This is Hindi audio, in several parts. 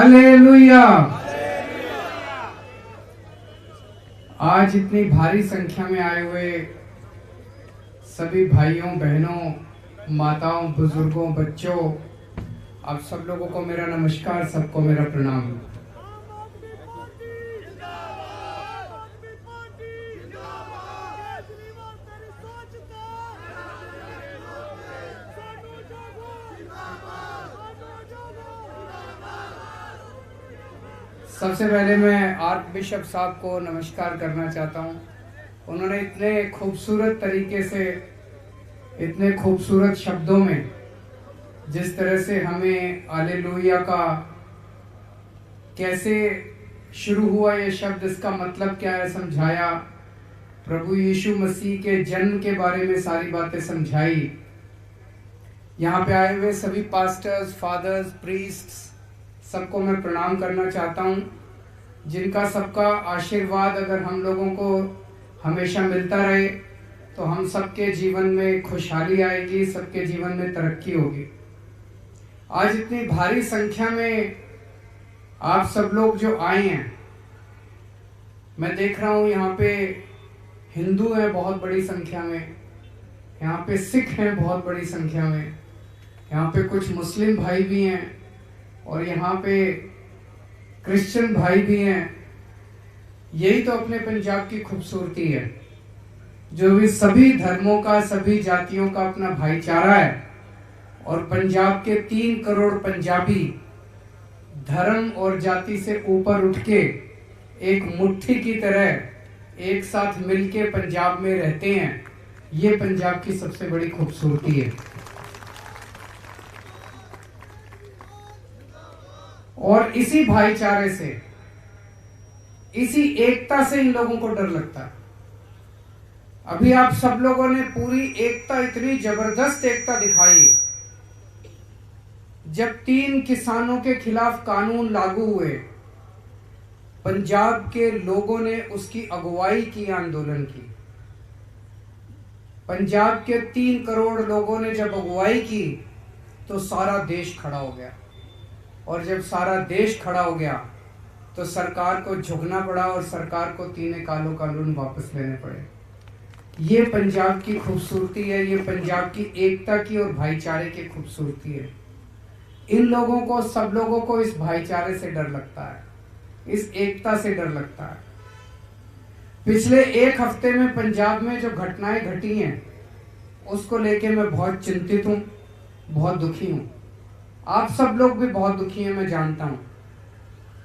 हालेलुया। आज इतनी भारी संख्या में आए हुए सभी भाइयों बहनों, माताओं, बुजुर्गों, बच्चों, आप सब लोगों को मेरा नमस्कार, सबको मेरा प्रणाम। सबसे पहले मैं आर्क बिशप साहब को नमस्कार करना चाहता हूँ। उन्होंने इतने खूबसूरत तरीके से, इतने खूबसूरत शब्दों में जिस तरह से हमें हालेलुया का कैसे शुरू हुआ ये शब्द, इसका मतलब क्या है समझाया, प्रभु यीशु मसीह के जन्म के बारे में सारी बातें समझाई। यहाँ पे आए हुए सभी पास्टर्स, फादर्स, प्रीस्ट्स, सबको मैं प्रणाम करना चाहता हूँ, जिनका सबका आशीर्वाद अगर हम लोगों को हमेशा मिलता रहे तो हम सबके जीवन में खुशहाली आएगी, सबके जीवन में तरक्की होगी। आज इतनी भारी संख्या में आप सब लोग जो आए हैं, मैं देख रहा हूँ यहाँ पे हिंदू हैं बहुत बड़ी संख्या में, यहाँ पे सिख हैं बहुत बड़ी संख्या में, यहाँ पे कुछ मुस्लिम भाई भी हैं और यहाँ पे क्रिश्चियन भाई भी हैं। यही तो अपने पंजाब की खूबसूरती है, जो भी सभी धर्मों का, सभी जातियों का अपना भाईचारा है। और पंजाब के 3 करोड़ पंजाबी धर्म और जाति से ऊपर उठ के एक मुट्ठी की तरह एक साथ मिलके पंजाब में रहते हैं। ये पंजाब की सबसे बड़ी खूबसूरती है। और इसी भाईचारे से, इसी एकता से इन लोगों को डर लगता है। अभी आप सब लोगों ने पूरी एकता, इतनी जबरदस्त एकता दिखाई जब 3 किसानों के खिलाफ कानून लागू हुए। पंजाब के लोगों ने उसकी अगुवाई की, आंदोलन की। पंजाब के 3 करोड़ लोगों ने जब अगुवाई की तो सारा देश खड़ा हो गया। और जब सारा देश खड़ा हो गया तो सरकार को झुकना पड़ा और सरकार को 3 कानून वापस लेने पड़े। ये पंजाब की खूबसूरती है, ये पंजाब की एकता की और भाईचारे की खूबसूरती है। इन लोगों को, सब लोगों को इस भाईचारे से डर लगता है, इस एकता से डर लगता है। पिछले 1 हफ्ते में पंजाब में जो घटनाएं घटी हैं उसको लेके मैं बहुत चिंतित हूँ, बहुत दुखी हूँ। आप सब लोग भी बहुत दुखी हैं, मैं जानता हूँ।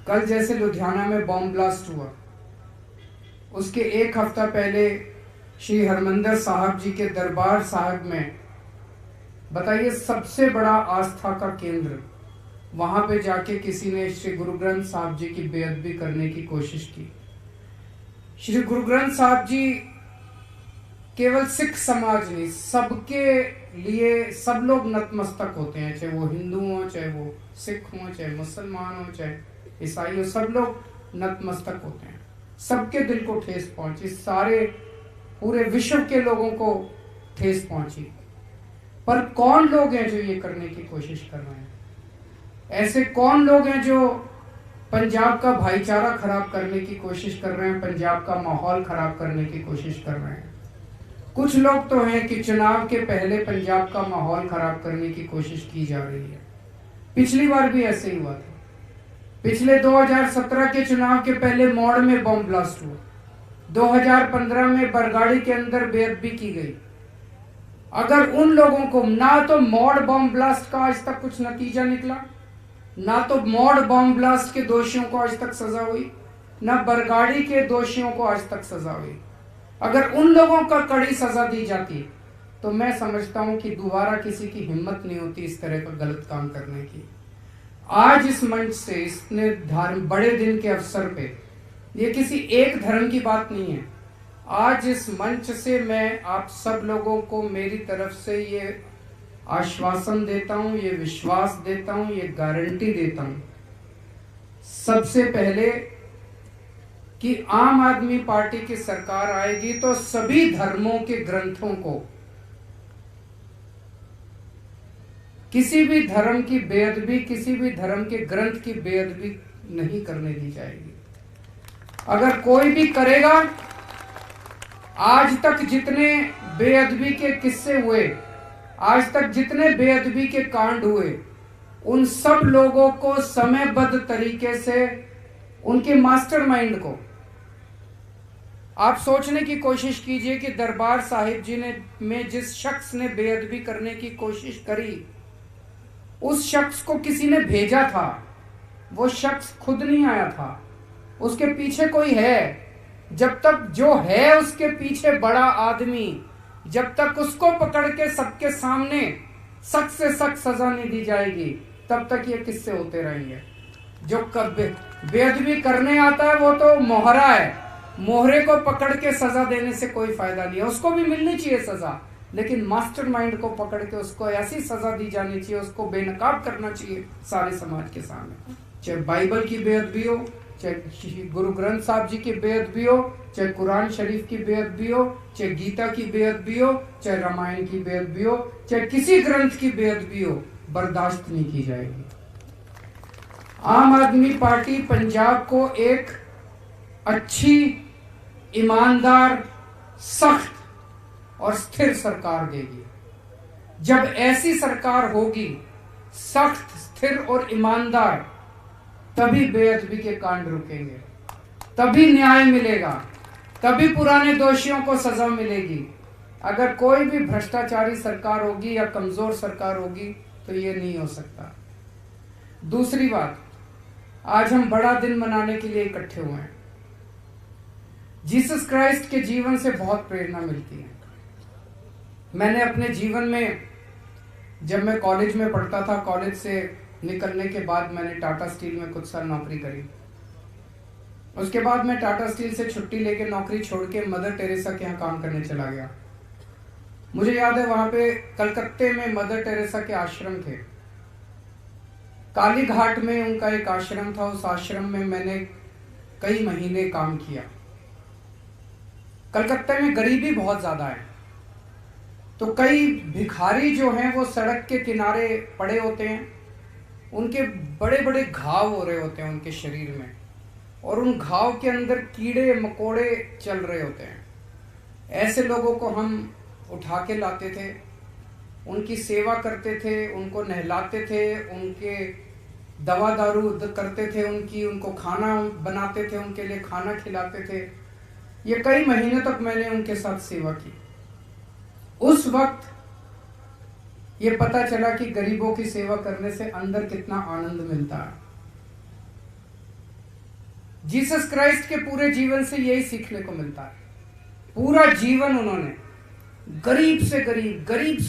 कल जैसे लुधियाना में बॉम्ब ब्लास्ट हुआ, उसके 1 हफ्ता पहले श्री हरमंदिर साहब जी के दरबार साहब में, बताइए सबसे बड़ा आस्था का केंद्र, वहां पे जाके किसी ने श्री गुरु ग्रंथ साहब जी की बेअदबी करने की कोशिश की। श्री गुरु ग्रंथ साहब जी केवल सिख समाज नहीं, सबके लिए सब लोग नतमस्तक होते हैं, चाहे वो हिंदू हो, चाहे वो सिख हो, चाहे मुसलमान हो, चाहे ईसाई हो, सब लोग नतमस्तक होते हैं। सबके दिल को ठेस पहुंची, सारे पूरे विश्व के लोगों को ठेस पहुंची। पर कौन लोग हैं जो ये करने की कोशिश कर रहे हैं? ऐसे कौन लोग हैं जो पंजाब का भाईचारा खराब करने की कोशिश कर रहे हैं, पंजाब का माहौल खराब करने की कोशिश कर रहे हैं? कुछ लोग तो हैं कि चुनाव के पहले पंजाब का माहौल खराब करने की कोशिश की जा रही है। पिछली बार भी ऐसे ही हुआ था। पिछले 2017 के चुनाव के पहले मौड़ में बॉम्ब ब्लास्ट हुआ। 2015 में बरगाड़ी के अंदर बेअदबी की गई। अगर उन लोगों को, ना तो मौड़ बॉम्ब ब्लास्ट का आज तक कुछ नतीजा निकला, ना तो मौड़ बॉम्ब ब्लास्ट के दोषियों को आज तक सजा हुई, ना बरगाड़ी के दोषियों को आज तक सजा हुई। अगर उन लोगों का कड़ी सजा दी जाती तो मैं समझता हूं कि दोबारा किसी की हिम्मत नहीं होती इस तरह का गलत काम करने की। आज इस मंच से, इतने बड़े दिन के अवसर पे, ये किसी एक धर्म की बात नहीं है, आज इस मंच से मैं आप सब लोगों को मेरी तरफ से ये आश्वासन देता हूं, ये विश्वास देता हूं, ये गारंटी देता हूं, सबसे पहले कि आम आदमी पार्टी की सरकार आएगी तो सभी धर्मों के ग्रंथों को किसी भी धर्म की बेअदबी, किसी भी धर्म के ग्रंथ की बेअदबी नहीं करने दी जाएगी। अगर कोई भी करेगा, आज तक जितने बेअदबी के किस्से हुए, आज तक जितने बेअदबी के कांड हुए, उन सब लोगों को समयबद्ध तरीके से, उनके मास्टरमाइंड को आप सोचने की कोशिश कीजिए कि दरबार साहिब जी ने में जिस शख्स ने बेअदबी करने की कोशिश करी, उस शख्स को किसी ने भेजा था, वो शख्स खुद नहीं आया था, उसके पीछे कोई है। जब तक जो है उसके पीछे बड़ा आदमी, जब तक उसको पकड़ के सबके सामने सख्त से सख्त सजा नहीं दी जाएगी, तब तक ये किस्से होते रहेंगे। जो बेअदबी करने आता है वो तो मोहरा है, मोहरे को पकड़ के सजा देने से कोई फायदा नहीं है। उसको भी मिलनी चाहिए सजा, लेकिन मास्टरमाइंड को पकड़ के उसको ऐसी सजा दी जानी चाहिए, उसको बेनकाब करना चाहिए सारे समाज के सामने। चाहे बाइबल की बेअदबी हो, चाहे गुरु ग्रंथ साहब जी की बेअदबी हो, चाहे कुरान शरीफ की बेअदबी हो, चाहे गीता की बेअदबी हो, चाहे रामायण की बेअदबी हो, चाहे किसी ग्रंथ की बेअदबी हो, बर्दाश्त नहीं की जाएगी। आम आदमी पार्टी पंजाब को एक अच्छी, ईमानदार, सख्त और स्थिर सरकार देगी। जब ऐसी सरकार होगी, सख्त, स्थिर और ईमानदार, तभी बेअदबी के कांड रुकेंगे, तभी न्याय मिलेगा, तभी पुराने दोषियों को सजा मिलेगी। अगर कोई भी भ्रष्टाचारी सरकार होगी या कमजोर सरकार होगी तो ये नहीं हो सकता। दूसरी बात, आज हम बड़ा दिन मनाने के लिए इकट्ठे हुए हैं। जीसस क्राइस्ट के जीवन से बहुत प्रेरणा मिलती है। मैंने अपने जीवन में, जब मैं कॉलेज में पढ़ता था, कॉलेज से निकलने के बाद मैंने टाटा स्टील में कुछ साल नौकरी करी। उसके बाद मैं टाटा स्टील से छुट्टी लेके, नौकरी छोड़ के मदर टेरेसा के यहाँ काम करने चला गया। मुझे याद है वहां पे कलकत्ते में मदर टेरेसा के आश्रम थे। काली घाट में उनका एक आश्रम था। उस आश्रम में मैंने कई महीने काम किया। कलकत्ते में गरीबी बहुत ज्यादा है, तो कई भिखारी जो हैं वो सड़क के किनारे पड़े होते हैं, उनके बड़े बड़े घाव हो रहे होते हैं उनके शरीर में, और उन घाव के अंदर कीड़े मकोड़े चल रहे होते हैं। ऐसे लोगों को हम उठा के लाते थे, उनकी सेवा करते थे, उनको नहलाते थे, उनके दवा दारू करते थे, उनको खाना बनाते थे, उनके लिए खाना खिलाते थे। ये कई महीने तक मैंने उनके साथ सेवा की। उस वक्त ये पता चला कि गरीबों की सेवा करने से अंदर कितना आनंद मिलता है। जीसस क्राइस्ट के पूरे जीवन से यही सीखने को मिलता है। पूरा जीवन उन्होंने गरीब से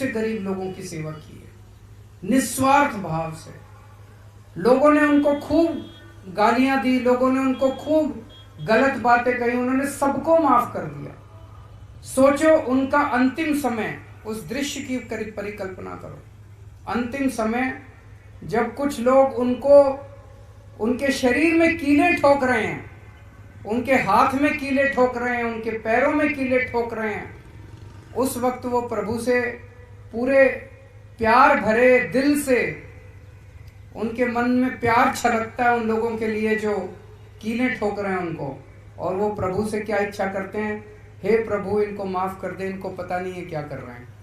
गरीब लोगों की सेवा की है, निस्वार्थ भाव से। लोगों ने उनको खूब गालियां दी, लोगों ने उनको खूब गलत बातें कही, उन्होंने सबको माफ कर दिया। सोचो उनका अंतिम समय, उस दृश्य की परिकल्पना करो। अंतिम समय जब कुछ लोग उनको, उनके शरीर में कीले ठोक रहे हैं, उनके हाथ में कीले ठोक रहे हैं, उनके पैरों में कीले ठोक रहे हैं, उस वक्त वो प्रभु से पूरे प्यार भरे दिल से, उनके मन में प्यार छलकता है उन लोगों के लिए जो कीले ठोक रहे हैं उनको, और वो प्रभु से क्या इच्छा करते हैं? हे प्रभु, इनको माफ कर दे, इनको पता नहीं है क्या कर रहे हैं।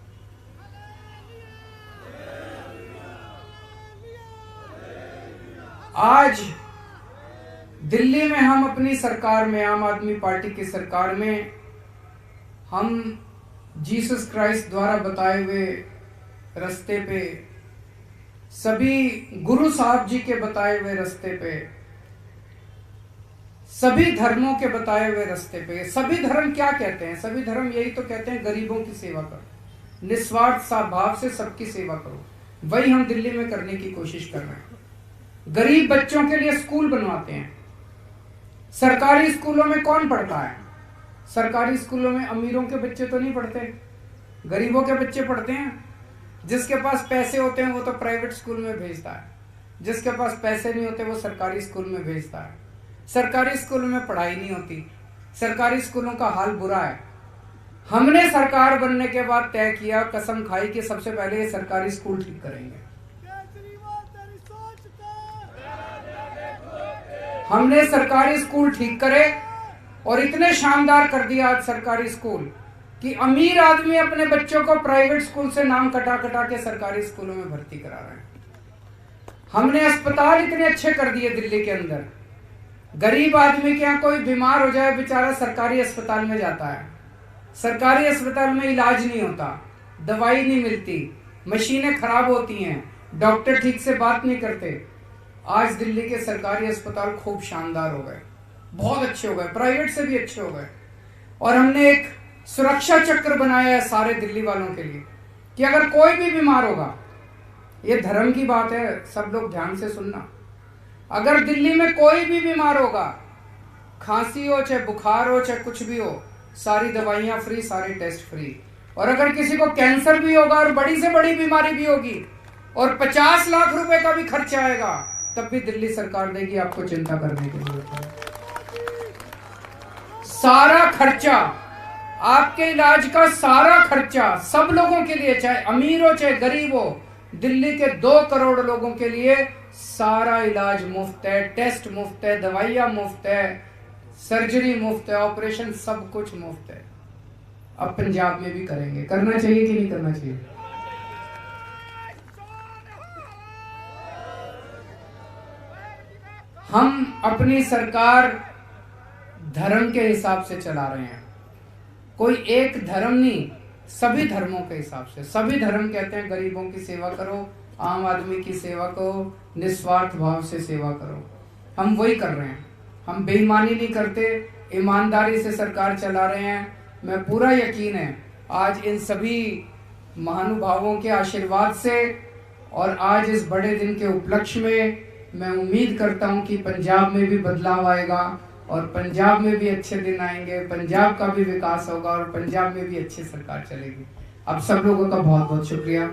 आज दिल्ली में हम अपनी सरकार में, आम आदमी पार्टी की सरकार में, हम जीसस क्राइस्ट द्वारा बताए हुए रास्ते पे, सभी गुरु साहब जी के बताए हुए रास्ते पे, सभी धर्मों के बताए हुए रास्ते पे, सभी धर्म क्या कहते हैं? सभी धर्म यही तो कहते हैं, गरीबों की सेवा करो, निस्वार्थ भाव से सबकी सेवा करो। वही हम दिल्ली में करने की कोशिश कर रहे हैं। गरीब बच्चों के लिए स्कूल बनवाते हैं। सरकारी स्कूलों में कौन पढ़ता है? सरकारी स्कूलों में अमीरों के बच्चे तो नहीं पढ़ते, गरीबों के बच्चे पढ़ते हैं। जिसके पास पैसे होते हैं वो तो प्राइवेट स्कूल में भेजता है, जिसके पास पैसे नहीं होते वो सरकारी स्कूल में भेजता है। सरकारी स्कूल में पढ़ाई नहीं होती, सरकारी स्कूलों का हाल बुरा है। हमने सरकार बनने के बाद तय किया, कसम खाई कि सबसे पहले ये सरकारी स्कूल ठीक करेंगे। हमने सरकारी स्कूल ठीक करे और इतने शानदार कर दिया आज सरकारी स्कूल कि अमीर आदमी अपने बच्चों को प्राइवेट स्कूल से नाम कटा कटा के सरकारी स्कूलों में भर्ती करा रहे हैं। हमने अस्पताल इतने अच्छे कर दिए दिल्ली के अंदर, गरीब आदमी के यहाँ कोई बीमार हो जाए बेचारा सरकारी अस्पताल में जाता है, सरकारी अस्पताल में इलाज नहीं होता, दवाई नहीं मिलती, मशीनें खराब होती हैं, डॉक्टर ठीक से बात नहीं करते। आज दिल्ली के सरकारी अस्पताल खूब शानदार हो गए, बहुत अच्छे हो गए, प्राइवेट से भी अच्छे हो गए। और हमने एक सुरक्षा चक्र बनाया है सारे दिल्ली वालों के लिए कि अगर कोई भी बीमार होगा, ये धर्म की बात है, सब लोग ध्यान से सुनना, अगर दिल्ली में कोई भी बीमार होगा, खांसी हो चाहे बुखार हो चाहे कुछ भी हो, सारी दवाइयां फ्री, सारे टेस्ट फ्री। और अगर किसी को कैंसर भी होगा और बड़ी से बड़ी बीमारी भी होगी और 50 लाख रुपए का भी खर्चा आएगा, तब भी दिल्ली सरकार देगी, आपको चिंता करने की जरूरत है। सारा खर्चा, आपके इलाज का सारा खर्चा सब लोगों के लिए, चाहे अमीर हो चाहे गरीब हो, दिल्ली के 2 करोड़ लोगों के लिए सारा इलाज मुफ्त है, टेस्ट मुफ्त है, दवाइयां मुफ्त है, सर्जरी मुफ्त है, ऑपरेशन सब कुछ मुफ्त है। अब पंजाब में भी करेंगे, करना चाहिए कि नहीं करना चाहिए? हम अपनी सरकार धर्म के हिसाब से चला रहे हैं, कोई एक धर्म नहीं, सभी धर्मों के हिसाब से। सभी धर्म कहते हैं गरीबों की सेवा करो, आम आदमी की सेवा करो, निस्वार्थ भाव से सेवा करो। हम वही कर रहे हैं, हम बेईमानी नहीं करते, ईमानदारी से सरकार चला रहे हैं। मैं पूरा यकीन है आज इन सभी महानुभावों के आशीर्वाद से और आज इस बड़े दिन के उपलक्ष्य में मैं उम्मीद करता हूं कि पंजाब में भी बदलाव आएगा और पंजाब में भी अच्छे दिन आएंगे, पंजाब का भी विकास होगा और पंजाब में भी अच्छी सरकार चलेगी। आप सब लोगों का बहुत बहुत शुक्रिया।